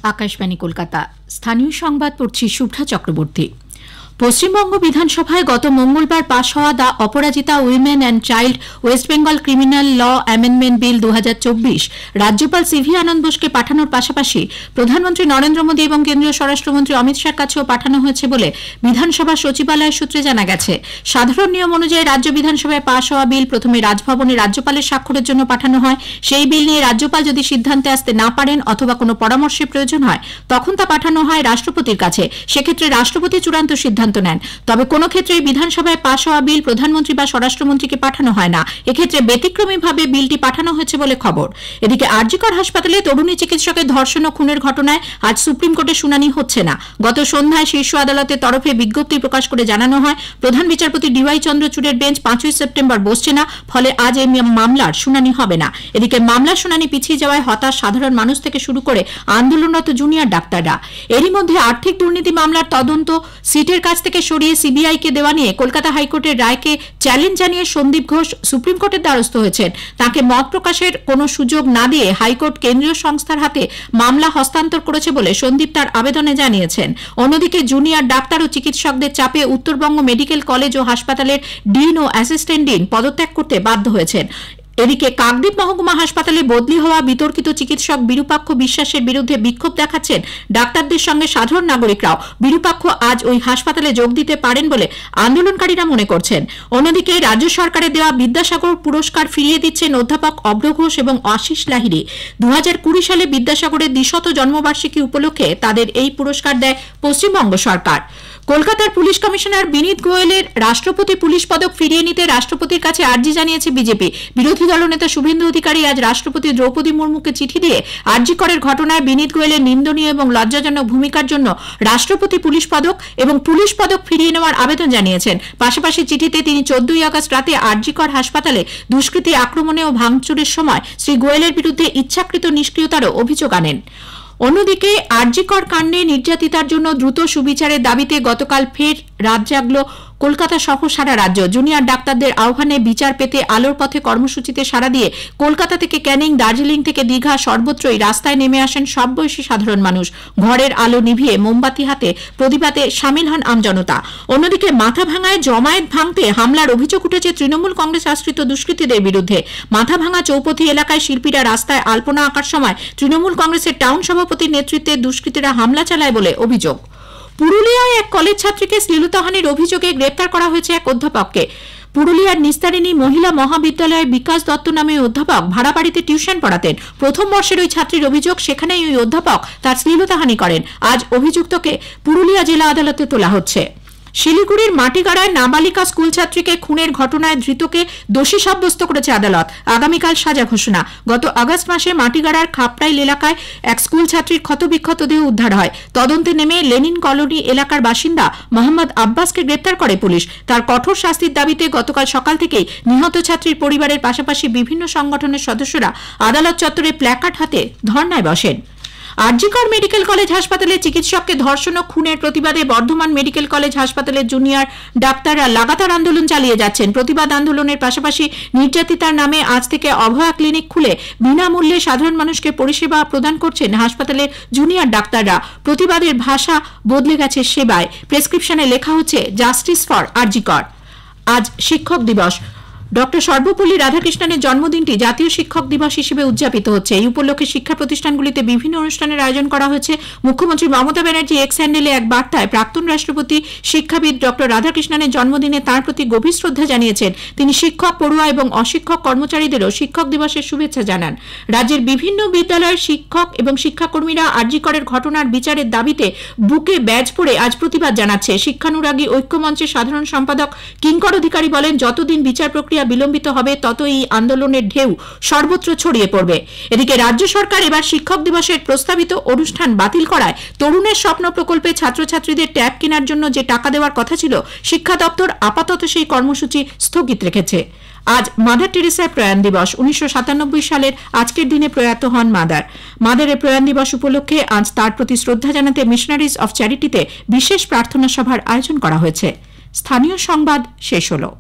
आकाशवाणी कलकाता स्थानीय संबाद पढ़ছি शुभ्रा चक्रवर्ती। पश्चिमबंग विधानसभाয় গত মঙ্গলবার পাশ হওয়া the Aparajita women and child West Bengal criminal law amendment bill 2024 রাজ্যপাল সিভি আনন্দ বোসকে পাঠানোর পাশাপাশি প্রধানমন্ত্রী নরেন্দ্র মোদী এবং কেন্দ্রীয় স্বরাষ্ট্রমন্ত্রী অমিত শাহর কাছেও পাঠানো হয়েছে বলে বিধানসভা সচিবালয় সূত্রে জানা গেছে। সাধারণ নিয়ম অনুযায়ী রাজ্য বিধানসভায় পাশ হওয়া বিল প্রথমে রাজভবনে রাজ্যপালের স্বাক্ষরের জন্য পাঠানো হয়। সেই বিল নিয়ে রাজ্যপাল যদি সিদ্ধান্তে আসতে না পারেন অথবা কোনো পরামর্শের প্রয়োজন হয় তখন তা পাঠানো হয় রাষ্ট্রপতির কাছে। সেক্ষেত্রে রাষ্ট্রপতি চূড়ান্ত সিদ্ধান্ত নেন। তবে কোনো ক্ষেত্রে বিধানসভায় পাশ হওয়া বিল প্রধানমন্ত্রী বা স্বরাষ্ট্রমন্ত্রীকে পাঠানো হয় না। এক্ষেত্রে ব্যতিক্রমীভাবে বিলটি পাঠানো হয়েছে বলে খবর। এদিকে আরজিকর হাসপাতালে তরুণী চিকিৎসকের ধর্ষণ ও খুনের ঘটনায় আজ সুপ্রিম কোর্টে শুনানি হচ্ছে না। গত সন্ধ্যায় শীর্ষ আদালতের তরফে বিজ্ঞপ্তি প্রকাশ করে জানানো হয় প্রধান বিচারপতি ডিওয়াই চন্দ্রচূড়ের বেঞ্চ 5ই সেপ্টেম্বর বসছে না, ফলে আজ এই মামলার শুনানি হবে না। এদিকে মামলার শুনানি পিছিয়ে যাওয়ায় হতাশ সাধারণ মানুষ থেকে শুরু করে আন্দোলনরত জুনিয়র ডাক্তাররা। এরই মধ্যে আর্থিক দুর্নীতি মামলার তদন্ত সিটের কাছ থেকে সরিয়ে সিবিআই কে দেওয়া নিয়ে কলকাতা হাইকোর্টের রায়কে চ্যালেঞ্জ জানিয়ে সন্দীপ ঘোষ সুপ্রিম কোর্টের দ্বারস্থ হয়েছেন। তাকে মত প্রকাশের কোনো সুযোগ না দিয়ে হাইকোর্ট কেন্দ্রীয় সংস্থার হাতে মামলা হস্তান্তর করেছে বলে সন্দীপ তার আবেদনে জানিয়েছেন। অন্যদিকে জুনিয়র ডাক্তার ও চিকিৎসকদের চাপে উত্তরবঙ্গ মেডিকেল কলেজ ও হাসপাতালের ডিন ও অ্যাসিস্ট্যান্ট ডিন পদত্যাগ করতে বাধ্য হয়েছেন। এদিকে কাকদ্বীপ মহকুমা হাসপাতালে বদলি হওয়া বিতর্কিত চিকিৎসক বিরূপাক্ষ বিশ্বাসের বিরুদ্ধে বিক্ষোভ দেখাচ্ছেন ডাক্তারদের সঙ্গে সাধারণ নাগরিকরাও। বিরূপাক্ষ আজ ওই হাসপাতালে যোগ দিতে পারেন বলে আন্দোলনকারীরা মনে করছেন। অন্যদিকে রাজ্য সরকারের দেওয়া বিদ্যাসাগর পুরস্কার ফিরিয়ে দিচ্ছেন অধ্যাপক অভ্র ঘোষ এবং আশিস লাহিড়ী। 2020 সালে বিদ্যাসাগরের 200 জন্মবার্ষিকী উপলক্ষে তাদের এই পুরস্কার দেয় পশ্চিমবঙ্গ সরকার। কলকাতার পুলিশ কমিশনার বিনীত গোয়েলের রাষ্ট্রপতি পুলিশ পদক ফিরিয়ে নিতে রাষ্ট্রপতির কাছে আর্জি জানিয়েছে বিজেপি। বিরোধী দলনেতা শুভেন্দু অধিকারী আজ রাষ্ট্রপতি দ্রৌপদী মুর্মুকে চিঠি দিয়ে আরজিকরের ঘটনায় বিনীত গোয়েলের নিন্দনীয় এবং লজ্জাজনক ভূমিকার জন্য রাষ্ট্রপতি পুলিশ পদক এবং পুলিশ পদক ফিরিয়ে নেওয়ার আবেদন জানিয়েছেন। পাশাপাশি চিঠিতে তিনি 14ই আগস্ট রাতে আরজিকর হাসপাতালে দুষ্কৃতী আক্রমণে ও ভাঙচুরের সময় শ্রী গোয়েলের বিরুদ্ধে ইচ্ছাকৃত নিষ্ক্রিয়তারও অভিযোগ আনেন। অন্যদিকে আরজিকর কাণ্ডে নির্যাতিতার জন্য দ্রুত সুবিচারের দাবিতে গতকাল ফের রাত জাগল কলকাতা সহ সারা রাজ্য। জুনিয়র ডাক্তারদের আহ্বানে বিচার পেতে আলোর পথে কর্মসূচিতে সাড়া দিয়ে কলকাতা থেকে ক্যানিং, দার্জিলিং থেকে দীঘা সর্বত্রই রাস্তায় নেমে আসেন সব বয়সী সাধারণ মানুষ। ঘরের আলো নিভিয়ে মোমবাতি হাতে প্রতিবাদে সামিল হন আমজনতা। অন্যদিকে মাথাভাঙায় জমায়েত ভাঙতে হামলার অভিযোগ উঠেছে তৃণমূল কংগ্রেস আশ্রিত দুষ্কৃতীদের বিরুদ্ধে। মাথাভাঙা চৌপথি এলাকায় শিল্পীরা রাস্তায় আলপনা আঁকার সময় তৃণমূল কংগ্রেসের টাউন সভাপতির নেতৃত্বে দুষ্কৃতীরা হামলা চালায় বলে অভিযোগ। পুরুলিয়ায় এক কলেজ ছাত্রীকে শ্লীলতাহানির অভিযোগে গ্রেপ্তার করা হয়েছে এক অধ্যাপককে। পুরুলিয়ার নিস্তারিণী মহিলা মহাবিদ্যালয়ের বিকাশ দত্ত নামে অধ্যাপক ভাড়া বাড়িতে টিউশন পড়াতেন। প্রথম বর্ষের ওই ছাত্রীর অভিযোগ সেখানেই ওই অধ্যাপক তার শ্লীলতাহানি করেন। আজ অভিযুক্তকে পুরুলিয়া জেলা আদালতে তোলা হচ্ছে। শিলিগুড়ির মাটিগাড়ায় নাবালিকা স্কুল ছাত্রীকে খুনের ঘটনায় ধৃতকে দোষী সাব্যস্ত করেছে আদালত। আগামীকাল সাজা ঘোষণা। গত আগস্ট মাসে মাটিগাড়ার খাপটাইল এলাকায় এক স্কুল ছাত্রীর ক্ষতবিক্ষত দেহ উদ্ধার হয়। তদন্তে নেমে লেনিন কলোনি এলাকার বাসিন্দা মোহাম্মদ আব্বাসকে গ্রেপ্তার করে পুলিশ। তার কঠোর শাস্তির দাবিতে গতকাল সকাল থেকেই নিহত ছাত্রীর পরিবারের পাশাপাশি বিভিন্ন সংগঠনের সদস্যরা আদালত চত্বরে প্ল্যাকার্ড হাতে ধর্নায় বসেন। আরজিকর মেডিকেল কলেজ হাসপাতালে চিকিৎসককে ধর্ষণ ও খুনের প্রতিবাদে বর্ধমান মেডিকেল কলেজ হাসপাতালের জুনিয়র ডাক্তাররা লাগাতার আন্দোলন চালিয়ে যাচ্ছেন। প্রতিবাদ আন্দোলনের পাশাপাশি নির্যাতিতার নামে আজ থেকে অভয়া ক্লিনিক খুলে বিনামূল্যে সাধারণ মানুষকে পরিষেবা প্রদান করছেন হাসপাতালের জুনিয়র ডাক্তাররা। প্রতিবাদের ভাষা বদলে গেছে সেবায়। প্রেসক্রিপশনে লেখা হচ্ছে জাস্টিস ফর আরজিকর। আজ শিক্ষক দিবস। ডক্টর সর্বপল্লী রাধাকৃষ্ণনের জন্মদিনটি জাতীয় শিক্ষক দিবস হিসেবে উদযাপিত হচ্ছে। এই উপলক্ষে শিক্ষা প্রতিষ্ঠানগুলিতে বিভিন্ন অনুষ্ঠানের আয়োজন করা হয়েছে। মুখ্যমন্ত্রী মমতা ব্যানার্জি এক্স হ্যান্ডেলে এক বার্তায় প্রাক্তন রাষ্ট্রপতি শিক্ষাবিদ ডক্টর রাধাকৃষ্ণনের জন্মদিনে তাঁর প্রতি গভীর শ্রদ্ধা জানিয়েছেন। তিনি শিক্ষক, পড়ুয়া এবং অশিক্ষক কর্মচারীদেরও শিক্ষক দিবসের শুভেচ্ছা জানান। রাজ্যের বিভিন্ন বিদ্যালয়ের শিক্ষক এবং শিক্ষাকর্মীরা আরজিকরের ঘটনার বিচারের দাবিতে বুকে ব্যাজ পরে আজ প্রতিবাদ জানাচ্ছে। শিক্ষানুরাগী ঐক্যমঞ্চের সাধারণ সম্পাদক কিঙ্কর অধিকারী বলেন, যতদিন বিচার প্রক্রিয়া বিলম্বিত হবে তত এই আন্দোলনের ঢেউ সর্বত্র ছড়িয়ে পড়বে। এদিকে রাজ্য সরকার এবার শিক্ষক দিবসের প্রস্তাবিত অনুষ্ঠান বাতিল করায় তরুণের স্বপ্ন প্রকল্পে ছাত্রছাত্রীদের ট্যাব কেনার জন্য যে টাকা দেওয়ার কথা ছিল শিক্ষা দপ্তর আপাতত সেই কর্মসূচি স্থগিত রেখেছে। আজ মাদার টেরেসার প্রয়াণ দিবস। 1997 সালের আজকের দিনে প্রয়াত হন মাদারের প্রয়াণ দিবস উপলক্ষে আজ তার প্রতি শ্রদ্ধা জানাতে মিশনারিজ অফ চ্যারিটিতে বিশেষ প্রার্থনা সভার আয়োজন করা হয়েছে। স্থানীয় সংবাদ শেষ হলো।